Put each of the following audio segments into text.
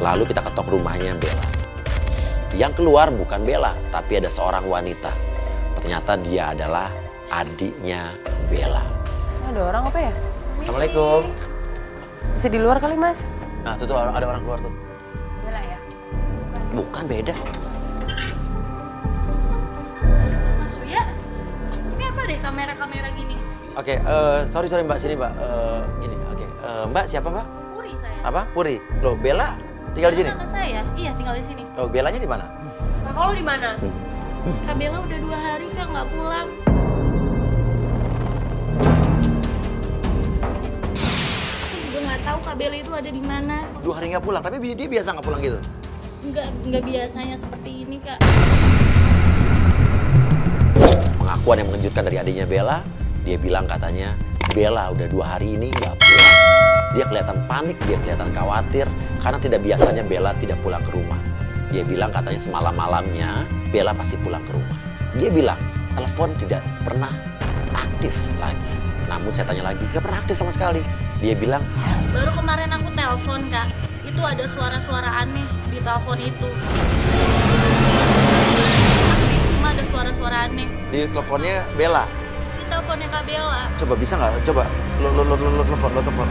Lalu kita ketok rumahnya Bella. Yang keluar bukan Bella, tapi ada seorang wanita. Ternyata dia adalah adiknya Bella. Ada orang apa ya? Assalamualaikum. Bisa di luar kali, Mas? Nah, tuh ada orang keluar tuh. Bella ya? Bukan, beda. Mas Uya, ini apa deh kamera-kamera gini? Oke, sorry Mbak, sini Mbak. Gini, oke. Mbak siapa Mbak? Puri saya. Apa? Puri. Loh, Bella tinggal di sini? Kakak saya, iya tinggal di sini. Loh, Bellanya di mana? Kakak lo di mana? Kak Bella udah 2 hari Kak nggak pulang. Aku juga nggak tahu Kak Bella itu ada di mana. 2 hari nggak pulang, tapi dia biasa nggak pulang gitu? Nggak biasanya seperti ini Kak. Pengakuan yang mengejutkan dari adiknya Bella, dia bilang katanya Bella udah 2 hari ini nggak pulang. Dia kelihatan panik, dia kelihatan khawatir karena tidak biasanya Bella tidak pulang ke rumah. Dia bilang katanya semalam-malamnya Bella pasti pulang ke rumah. Dia bilang telepon tidak pernah aktif lagi. Namun saya tanya lagi, nggak pernah aktif sama sekali. Dia bilang, Baru kemarin aku telepon Kak, itu ada suara-suara aneh di telepon itu. Cuma ada suara-suara aneh di teleponnya Bella. di teleponnya Kak Bella. Coba bisa nggak? Coba lo telepon.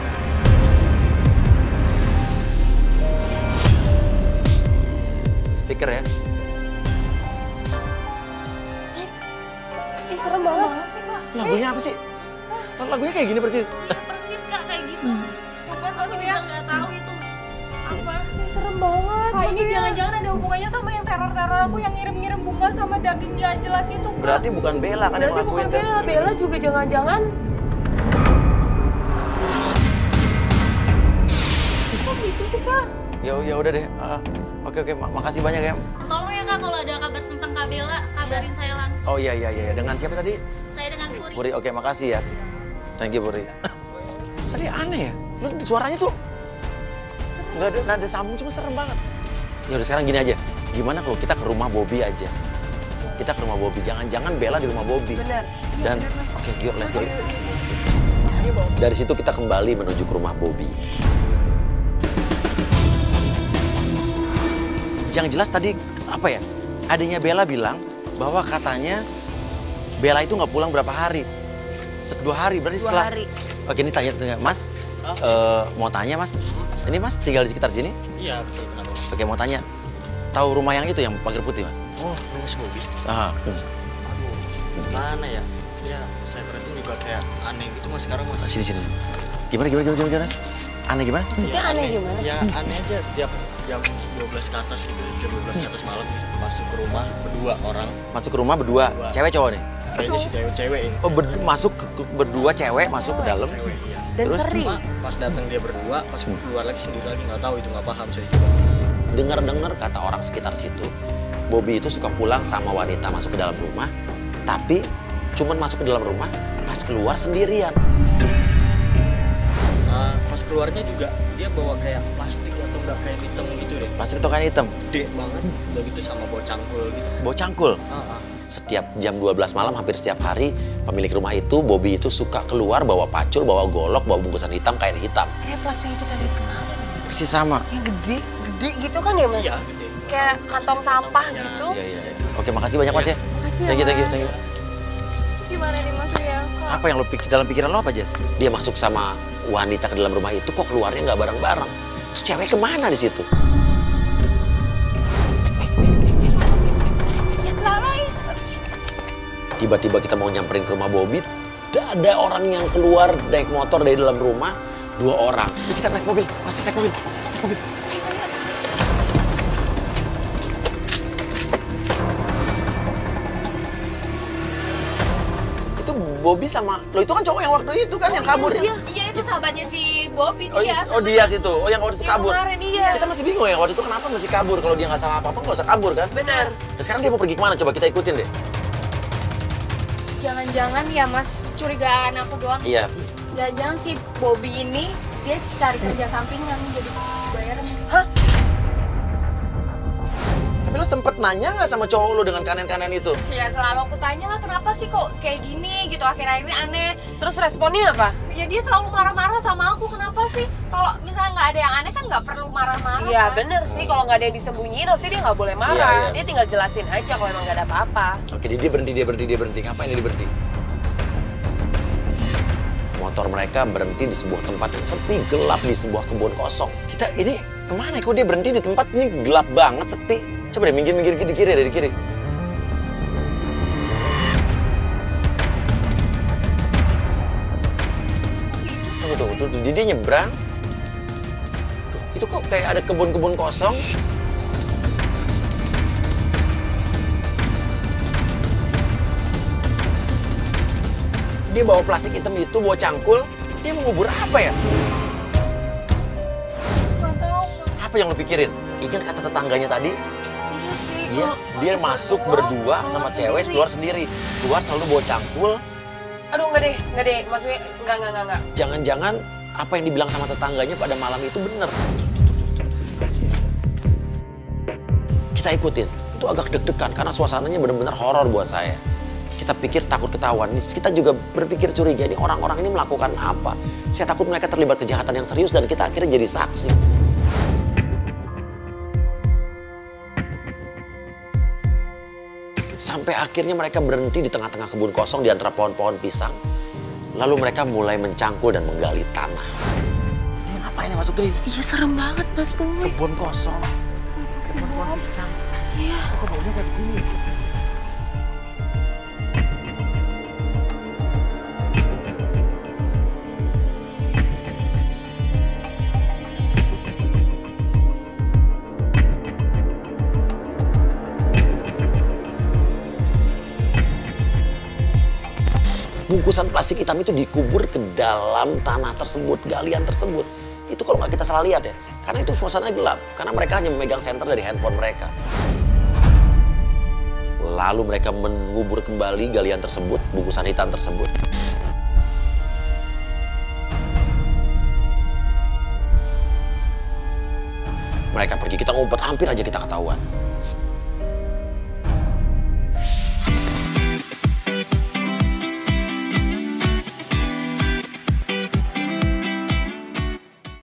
Speaker ya. Ih, serem banget. Lagunya apa sih? Kan lagunya kayak gini persis. Iya persis Kak kayak gitu. Tuh kan aku juga nggak tahu itu apa. Ih, serem banget. Kak, ini jangan-jangan ada hubungannya sama yang teror-teror aku yang ngirim-ngirim bunga sama daging gak jelas itu, Kak. Berarti bukan Bella kan yang Berarti bukan lakuin kan? Bella. Bella juga jangan-jangan. Kok gitu sih, Kak? Ya udah deh. Oke, makasih banyak ya. Tolong ya Kak kalau ada kabar tentang Kak Bella, kabarin saya langsung. Oh iya. Dengan siapa tadi? Saya dengan Puri. Puri. Oke, makasih ya. Thank you Puri. Tadi aneh ya. Lu suaranya tuh nggak ada nada sambung, cuma serem banget. Ya udah sekarang gini aja. Gimana kalau kita ke rumah Bobby aja? Kita ke rumah Bobby. Jangan Bella di rumah Bobby. Bener. Dan oke, yuk let's go. Dari situ kita kembali menuju ke rumah Bobby. Yang jelas tadi apa ya? Adiknya Bella bilang bahwa katanya Bella itu nggak pulang berapa hari? 2 hari, berarti 2 setelah. hari. Oke, ini tanya Mas. Mau tanya Mas. Ini Mas tinggal di sekitar sini? Iya, betul. Kenapa? Oke, mau tanya. Tahu rumah yang itu yang pagar putih Mas? Oh, rumah si Bobby. Aha. Aduh, mana ya? Ya, saya perhatiin juga kayak aneh gitu Mas sekarang Mas. Sini. Gimana? Aneh gimana? Maksudnya aneh gimana? Ya, aneh aja setiap jam 12 ke atas gitu, jam 12 ke atas malam masuk ke rumah berdua orang. Masuk ke rumah berdua, Berdua. cewek cowok nih? Kayaknya si cewek ini. Oh, masuk berdua cewek masuk ke dalam. Cewek, iya. Dan Terus sering. Cuma pas datang dia berdua, pas keluar lagi sendiri lagi nggak tahu itu nggak paham saya juga. Dengar kata orang sekitar situ, Bobby itu suka pulang sama wanita masuk ke dalam rumah, tapi cuman masuk ke dalam rumah, pas keluar sendirian. Nah, pas keluarnya juga dia bawa kayak plastik atau enggak kayak hitam gitu deh. Plastik tokan hitam, Gede banget, udah gitu sama bawa cangkul gitu. bawa cangkul. Ah. Setiap jam 12 malam, hampir setiap hari, pemilik rumah itu, Bobby itu suka keluar bawa pacul, bawa golok, bawa bungkusan hitam, kain hitam. Kayak plastik itu tadi kemarin. Persis sama. Yang gede gitu kan ya, Mas? Iya, gede. Kayak kantong sampah gitu. Iya. Oke, makasih banyak Mas ya. Makasih Thank you. Gimana nih Mas ya, Kak? Apa yang dalam pikiran lo apa, Jess? Dia masuk sama wanita ke dalam rumah itu, kok keluarnya nggak bareng-bareng? Terus cewek kemana di situ? Tiba-tiba kita mau nyamperin ke rumah Bobby, ada orang yang keluar naik motor dari dalam rumah, 2 orang. Yuk kita naik mobil, masuk naik mobil. Itu Bobby sama, lo itu kan cowok yang waktu itu kan yang kabur ya? Iya, itu sahabatnya si Bobby, Oh, dia. Dias itu, yang waktu itu Yang kabur. kemarin, iya. Kita masih bingung ya waktu itu kenapa masih kabur, kalau dia nggak salah apa-apa nggak usah kabur kan? Bener. Dan sekarang dia mau pergi kemana? Coba kita ikutin deh. Jangan-jangan ya Mas, curigaan aku doang. Iya. Jangan-jangan si Bobby ini dia cari kerja sampingan jadi bayaran mungkin. Hah? Tapi lo sempet nanya nggak sama cowok lu dengan kanen-kanen itu? Ya selalu aku tanya lah kenapa sih kok kayak gini gitu, akhir-akhir ini aneh. Terus responnya apa? Ya dia selalu marah-marah sama aku, kenapa sih? Kalau misalnya nggak ada yang aneh kan nggak perlu marah-marah. Iya kan? bener sih, kalau nggak ada yang disembunyiin harusnya dia nggak boleh marah. Iya, iya. Dia tinggal jelasin aja kalau emang nggak ada apa-apa. Oke, dia berhenti. Ngapain dia berhenti? Motor mereka berhenti di sebuah tempat yang sepi, gelap, di sebuah kebun kosong. Kita ini kemana? Kok dia berhenti di tempat ini gelap banget, sepi? Coba deh minggir di kiri, dari kiri. Tuh, dia nyebrang. Tuh, itu kok kayak ada kebun-kebun kosong. Dia bawa plastik hitam itu, bawa cangkul. Dia mau ngubur apa ya? Nggak tahu. Apa yang lu pikirin? Ingat kata tetangganya tadi? Iya sih. Iya, dia masuk berdua sama cewek, keluar sendiri. Keluar selalu bawa cangkul. Aduh nggak deh. Maksudnya nggak. Jangan-jangan apa yang dibilang sama tetangganya pada malam itu bener. Kita ikutin. Itu agak deg-degan karena suasananya benar-benar horor buat saya. Kita pikir takut ketahuan. Kita juga berpikir curiga, ini orang-orang ini melakukan apa? Saya takut mereka terlibat kejahatan yang serius dan kita akhirnya jadi saksi. Sampai akhirnya mereka berhenti di tengah-tengah kebun kosong di antara pohon-pohon pisang. Lalu mereka mulai mencangkul dan menggali tanah. Ini ngapain masuk ke sini? Iya serem banget Mas Boy. Kebun kosong. Kebun pohon pisang. Iya. Kok baunya kayak begini? Bungkusan plastik hitam itu dikubur ke dalam tanah tersebut, galian tersebut. Itu kalau nggak kita salah lihat ya, karena itu suasana gelap. Karena mereka hanya memegang senter dari handphone mereka. Lalu mereka mengubur kembali galian tersebut, bungkusan hitam tersebut. Mereka pergi, kita ngumpet, hampir aja kita ketahuan.